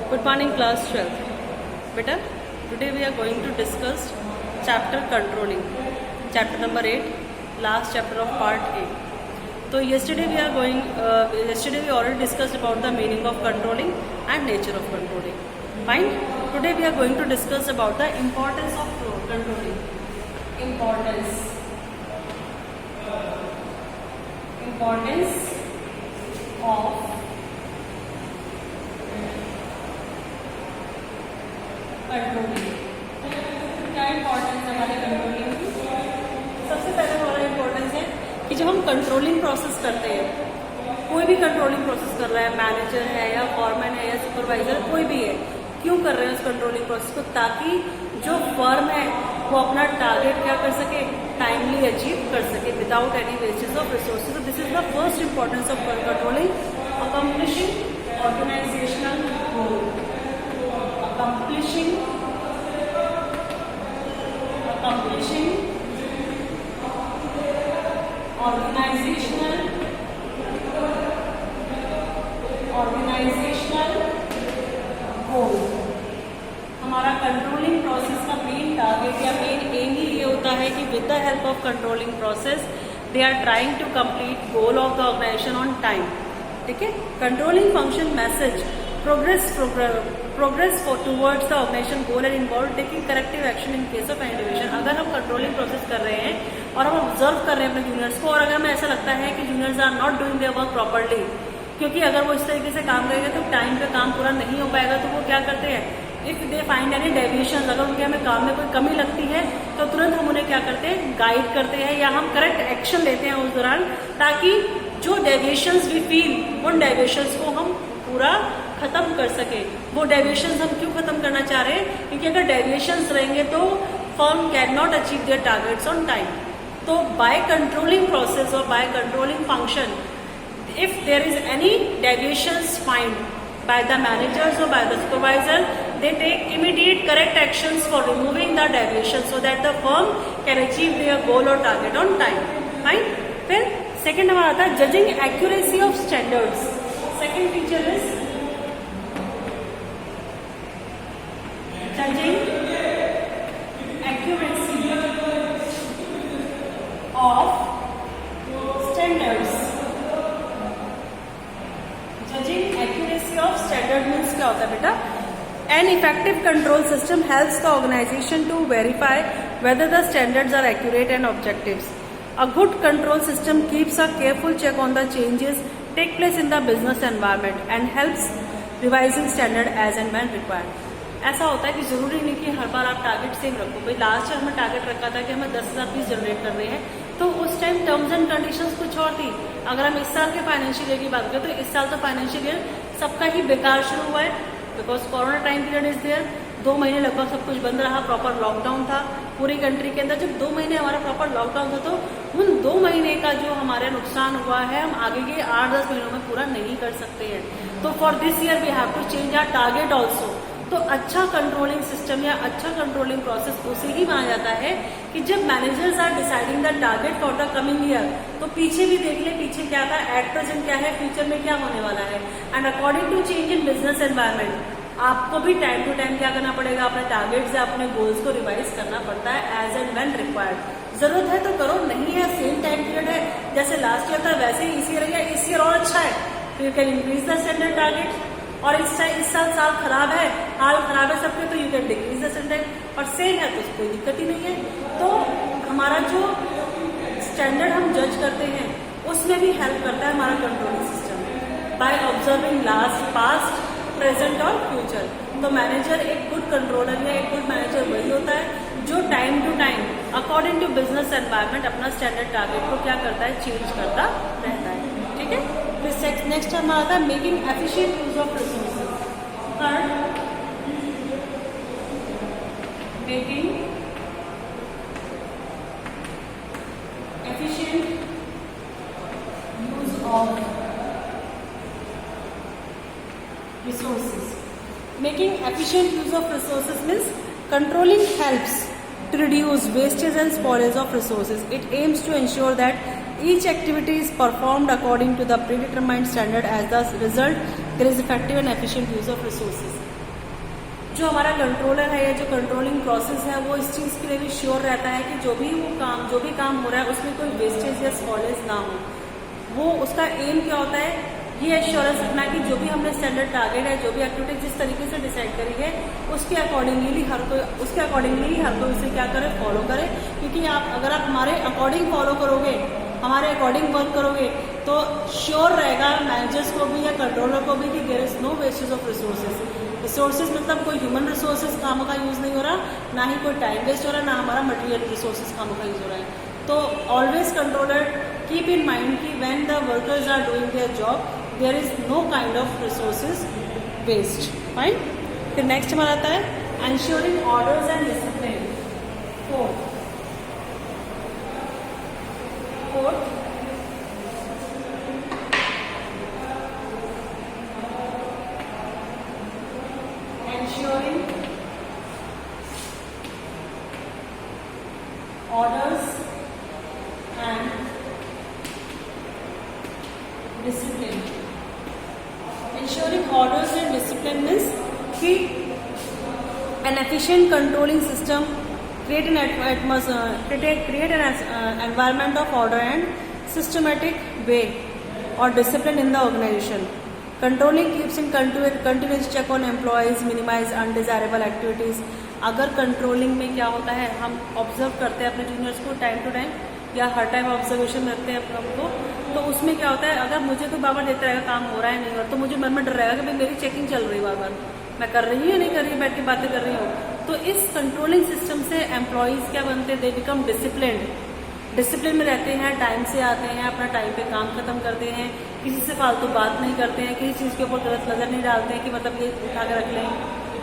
Good morning class 12. Beta, today we are going to discuss chapter controlling, chapter number 8, last chapter of part A. So yesterday we already discussed about the meaning of controlling and nature of controlling. Fine. Today we are going to discuss about the importance of controlling. Importance of controlling. क्या importance है हमारे controlling की? सबसे पहले हमारा importance है कि जब हम कंट्रोलिंग प्रोसेस करते हैं, कोई भी कंट्रोलिंग प्रोसेस कर रहा है, मैनेजर है या फॉरमैन है या सुपरवाइजर, कोई भी है, क्यों कर रहे हैं उस कंट्रोलिंग प्रोसेस को? ताकि जो फर्म है वो अपना टारगेट क्या कर सके, टाइमली अचीव कर सके without any wastage of resources. तो this is the first importance of controlling. Accomplishing organizational goal. Accomplishing organizational goal. हमारा कंट्रोलिंग प्रोसेस का मेन टारगेट या मेन एम ही ये होता है कि with the help of controlling process they are trying to complete goal of the organization on time. ठीक है. Controlling function measures progress towards the organization goal and involve taking corrective action in case of any division. अगर हम controlling process कर रहे हैं और हम observe कर रहे हैं अपने जूनियर्स को, और अगर हमें ऐसा लगता है कि juniors are not doing their work properly, क्योंकि अगर वो इस तरीके से काम करेंगे तो टाइम पे काम पूरा नहीं हो पाएगा, तो वो क्या करते हैं, if they find any deviation, अगर उनके हमें काम में कोई कमी लगती है तो तुरंत हम उन्हें क्या करते हैं, गाइड करते हैं या हम करेक्ट एक्शन लेते हैं उस दौरान, ताकि जो डेविएशंस वी फील उन डेविएशंस को हम पूरा खत्म कर सके. वो डेविएशंस हम क्यों खत्म करना चाह रहे हैं? क्योंकि अगर डेविएशंस रहेंगे तो firm can not achieve their targets on time. तो बाय कंट्रोलिंग प्रोसेस और by controlling function, if there is any deviations found by the managers or by the supervisor, they take immediate correct actions for removing the deviations so that the firm can achieve their goal or target on time. Fine. फिर second हमारा आता है judging accuracy of standards. Second feature is judging accuracy of standards. Judging accuracy of standard means क्या होता है बेटा? An effective control system helps the organisation to verify whether the standards are accurate and objectives. A good control system keeps a careful check on the changes take place in the business environment and helps revising standard as and when required. ऐसा होता है कि जरूरी नहीं कि हर बार आप target same रखो. भाई लास्ट ईयर हमें टारगेट रखा था कि हमें 10,000 पीस जनरेट कर रहे हैं, तो उस टाइम टर्म्स एंड कंडीशंस कुछ और थी. अगर हम इस साल के फाइनेंशियल ईयर की बात करें तो इस साल तो फाइनेंशियल ईयर सबका ही बेकार शुरू हुआ है, because corona time period is there. 2 महीने लगभग सब कुछ बंद रहा, प्रॉपर लॉकडाउन था पूरी कंट्री के अंदर. जब 2 महीने हमारा प्रॉपर लॉकडाउन था तो उन 2 महीने का जो हमारे नुकसान हुआ है हम आगे के 8-10 महीनों में पूरा नहीं कर सकते हैं. तो for this year we have to change our target also. तो अच्छा कंट्रोलिंग सिस्टम या अच्छा कंट्रोलिंग प्रोसेस उसे ही माना जाता है कि जब managers are deciding the target for the coming year, तो पीछे भी देख ले पीछे क्या था, एट प्रेजेंट क्या है, फ्यूचर में क्या होने वाला है. And according to change in business environment आपको भी टाइम टू टाइम क्या करना पड़ेगा, अपने टारगेट्स या अपने गोल्स को रिवाइज करना पड़ता है एज एंड व्हेन रिक्वायर्ड. जरूरत है तो करो, नहीं है सेम टाइम पीरियड है जैसे लास्ट ईयर था वैसे ही इस ईयर है, इस ईयर और अच्छा है तो you can increase the standard target. और इस साल खराब है, हाल खराब है सबके, तो you can decrease the standard. और सेम है तो कोई दिक्कत ही नहीं है. तो हमारा जो स्टैंडर्ड हम जज करते हैं उसमें भी हेल्प करता है हमारा controlling system by observing last, past, present और फ्यूचर. तो मैनेजर एक गुड कंट्रोलर या एक गुड मैनेजर वही होता है जो time to time according to business environment अपना स्टैंडर्ड टारगेट को क्या करता है, चेंज करता रहता है. ठीक है. फिर नेक्स्ट हमारा आता है making efficient use of resources. Third, making efficient use of resources. Making efficient use of resources means controlling helps to reduce wastage and spoilage of resources. It aims to ensure that each activity is performed according to the predetermined standard. As the result, there is effective and efficient use of resources. जो हमारा controller है या जो controlling process है वो इस चीज़ के लिए भी श्योर रहता है कि जो भी काम हो रहा है उसमें कोई वेस्टेज या स्पॉइलेज ना हो। वो उसका एम क्या होता है, ये एश्योरेंस रखना है कि जो भी हमने स्टैंडर्ड टारगेट है, जो भी एक्टिविटी जिस तरीके से डिसाइड करी है उसके अकॉर्डिंगली हर कोई उसे क्या करे, फॉलो करे। क्योंकि अगर आप हमारे अकॉर्डिंग फॉलो करोगे, हमारे अकॉर्डिंग वर्क करोगे तो श्योर रहेगा मैनेजर्स को भी या कंट्रोलर को भी कि there is no wastage of resources मतलब कोई ह्यूमन रिसोर्सेज काम का यूज नहीं हो रहा, ना ही कोई टाइम वेस्ट हो रहा है, ना हमारा मटेरियल रिसोर्सेज काम का यूज हो रहा है। तो always controller keep in mind कि when the workers are doing their job there is no kind of resources waste. Fine. फिर नेक्स्ट हमारा आता है ensuring orders and discipline. Fourth ensuring orders and discipline. Ensuring orders and discipline means कि an efficient controlling system create an environment of order and systematic way or discipline in the organization. Controlling keeps in continuous check on employees, minimize undesirable activities. अगर controlling में क्या होता है, हम observe करते हैं अपने जूनियर्स को टाइम टू टाइम या हर टाइम ऑब्जर्वेशन रखते हैं हमको, तो उसमें क्या होता है, अगर मुझे कोई बार देता रहेगा काम हो रहा है नहीं हो रहा, तो मुझे मन में डर रहेगा कि भाई मेरी चेकिंग चल रही है, बार मैं कर रही हूँ या नहीं कर रही हूँ, बैठ के बातें कर रही हूँ। तो इस कंट्रोलिंग सिस्टम से एम्प्लॉयज़ क्या बनते हैं, दे बिकम डिसिप्लिन में रहते हैं, टाइम से आते हैं, अपना टाइम पे काम खत्म करते हैं, किसी से फालतू बात नहीं करते हैं, किसी चीज़ के ऊपर गलत नज़र नहीं डालते हैं कि मतलब ये उठा के रख लें,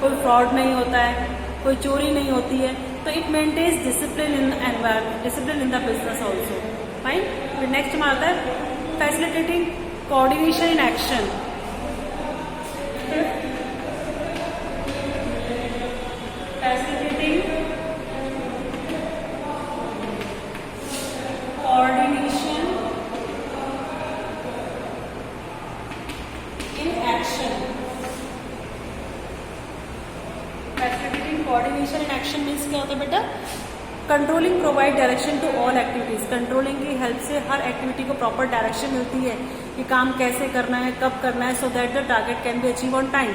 कोई फ्रॉड नहीं होता है, कोई चोरी नहीं होती है। तो it maintains discipline in environment, discipline in the business also. Fine. फिर नेक्स्ट में आता है facilitating coordination in action. Facilitating coordination in action. Facilitating coordination in action means क्या होता है बेटा, controlling provide direction to all activities. Controlling की help से हर एक्टिविटी को प्रॉपर डायरेक्शन मिलती है कि काम कैसे करना है, कब करना है, so that the target can be achieve on time.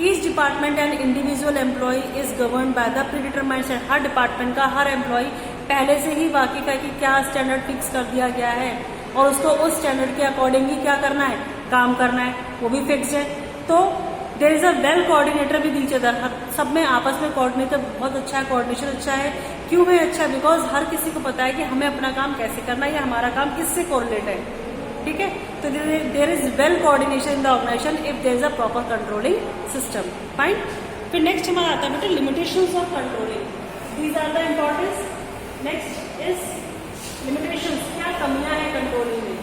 Each department and individual employee is govern by the predetermined standard. हर डिपार्टमेंट का हर एम्प्लॉय पहले से ही वाकिफ है कि क्या स्टैंडर्ड फिक्स कर दिया गया है और उसको उस स्टैंडर्ड के अकॉर्डिंग ही क्या करना है, काम करना है, वो भी फिक्स है। तो there is a well coordinator with each other. सब में आपस में कोऑर्डिनेटर बहुत अच्छा है, कोऑर्डिनेशन अच्छा है। क्यों है अच्छा, बिकॉज हर किसी को पता है कि हमें अपना काम कैसे करना है या हमारा काम किससे कोरिलेट है। ठीक है, तो there is well coordination in the organization if there is a proper controlling system. Fine. फिर नेक्स्ट हमारा आता है बेटा limitations of controlling. These are the importance. Next is limitations. क्या कमियां हैं कंट्रोलिंग में,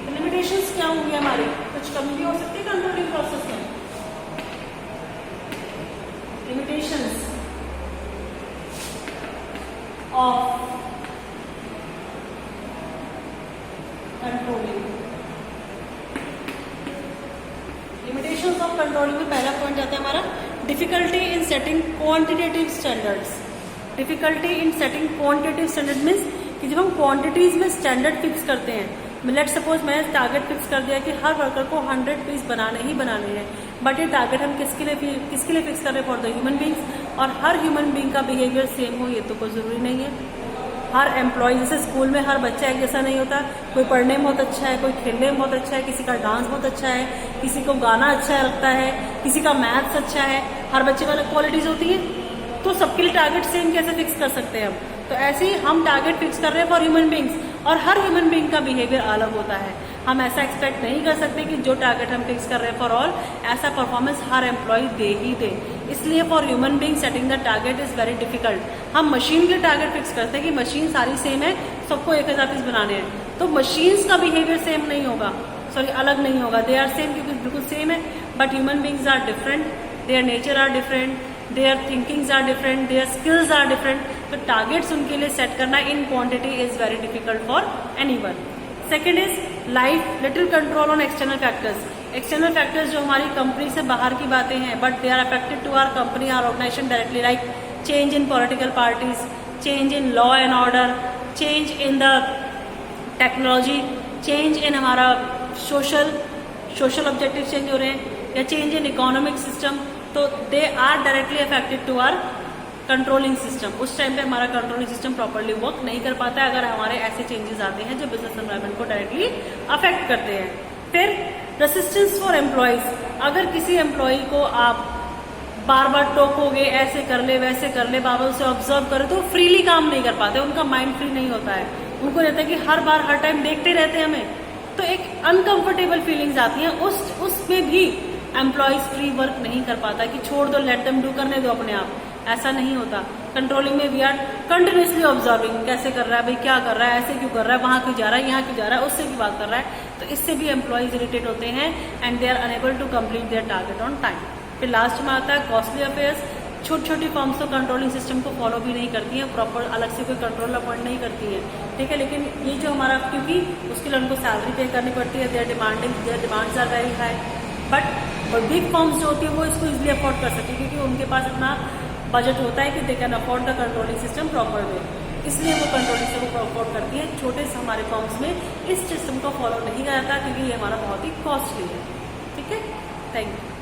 तो लिमिटेशंस क्या होंगी हमारी, कुछ कमी भी हो सकती है कंट्रोलिंग प्रोसेस में। Limitations of controlling. Limitations of controlling में पहला पॉइंट आता है हमारा difficulty in setting quantitative standards. Difficulty in setting quantitative standard means कि जब हम क्वांटिटीज में स्टैंडर्ड फिक्स करते हैं, लेट सपोज मैंने टारगेट फिक्स कर दिया कि हर वर्कर को 100 पीस बनाने ही बनाने हैं, बट ये टारगेट हम किसके लिए फिक्स कर रहे हैं, फॉर द ह्यूमन बींग्स। और हर ह्यूमन बींग का बिहेवियर सेम हो ये तो कोई जरूरी नहीं है। हर एम्प्लॉय, जैसे स्कूल में हर बच्चा एक जैसा नहीं होता, कोई पढ़ने में बहुत अच्छा है, कोई खेलने में बहुत अच्छा है, किसी का डांस बहुत अच्छा है, किसी को गाना अच्छा लगता है, किसी का मैथ्स अच्छा है, हर बच्चे में अलग क्वालिटीज होती है। तो सबके लिए टारगेट सेम कैसे फिक्स कर सकते हैं हम, तो ऐसे ही हम टारगेट फिक्स कर रहे हैं फॉर ह्यूमन बींग्स, और हर ह्यूमन बींग का बिहेवियर अलग होता है। हम ऐसा एक्सपेक्ट नहीं कर सकते कि जो टारगेट हम फिक्स कर रहे हैं फॉर ऑल, ऐसा परफॉर्मेंस हर एम्प्लॉय दे ही दे। इसलिए for human being setting the target is very difficult. हम मशीन के टारगेट फिक्स करते हैं कि मशीन सारी सेम है, सबको 1000 पीस बनाने हैं, तो मशीन्स का बिहेवियर सेम नहीं होगा, अलग नहीं होगा। दे आर सेम क्योंकि बिल्कुल सेम है, but human beings are different, their nature are different, their thinkings are different, their skills are different. तो टारगेट्स उनके लिए सेट करना in quantity is very difficult for anyone. Second is life little control on external factors. External factors जो हमारी company से बाहर की बातें हैं, but they are affected to our company or organization directly, like change in political parties, change in law and order, change in the technology, change in हमारा social objective change हो रहे हैं, या चेंज इन इकोनॉमिक सिस्टम, तो they are directly affected to our controlling system. उस time पे हमारा controlling system properly work नहीं कर पाता है अगर हमारे ऐसे चेंजेस आते हैं जो बिजनेस एनवायरनमेंट को डायरेक्टली अफेक्ट करते हैं। फिर रेसिस्टेंस फॉर एम्प्लॉयज, अगर किसी एम्प्लॉय को आप बार बार टोकोगे, ऐसे कर ले वैसे कर ले, बार बार उसे ऑब्जर्व करो, तो फ्रीली काम नहीं कर पाते, उनका माइंड फ्री नहीं होता है, उनको रहता है कि हर बार हर टाइम देखते रहते हैं हमें, तो एक अनकंफर्टेबल फीलिंग्स आती हैं। उसमें भी एम्प्लॉयज फ्री वर्क नहीं कर पाता कि छोड़ दो, लेट देम डू, करने दो अपने आप, ऐसा नहीं होता। कंट्रोलिंग में वी आर कंटिन्यूसली ऑब्जर्विंग, कैसे कर रहा है भाई, क्या कर रहा है, ऐसे क्यों कर रहा है, वहां क्यों जा रहा है, यहाँ क्यों जा रहा है, उससे भी बात कर रहा है, तो इससे भी एम्प्लॉयज इरिटेट होते हैं and they are unable to complete their target on time. फिर लास्ट में आता है कॉस्टली अफेयर्स। छोटी छोटी फर्म्स तो कंट्रोलिंग सिस्टम को फॉलो भी नहीं करती हैं, प्रॉपर अलग से कोई कंट्रोल अपॉइंट नहीं करती है, ठीक है, लेकिन ये जो हमारा, क्योंकि उसके लिए उनको सैलरी पे करनी पड़ती है, their demands are very high, but big firms जो होती है वो इसको इजिली अफोर्ड कर सकती है क्योंकि उनके पास इतना बजट होता है कि they can afford the controlling system proper way, इसलिए वो कंट्रोलिंग सिस्टम को अफोर्ड करती है। छोटे से हमारे फर्म्स में इस सिस्टम को फॉलो नहीं किया जाता क्योंकि ये हमारा बहुत ही कॉस्टली है, ठीक है। Thank you.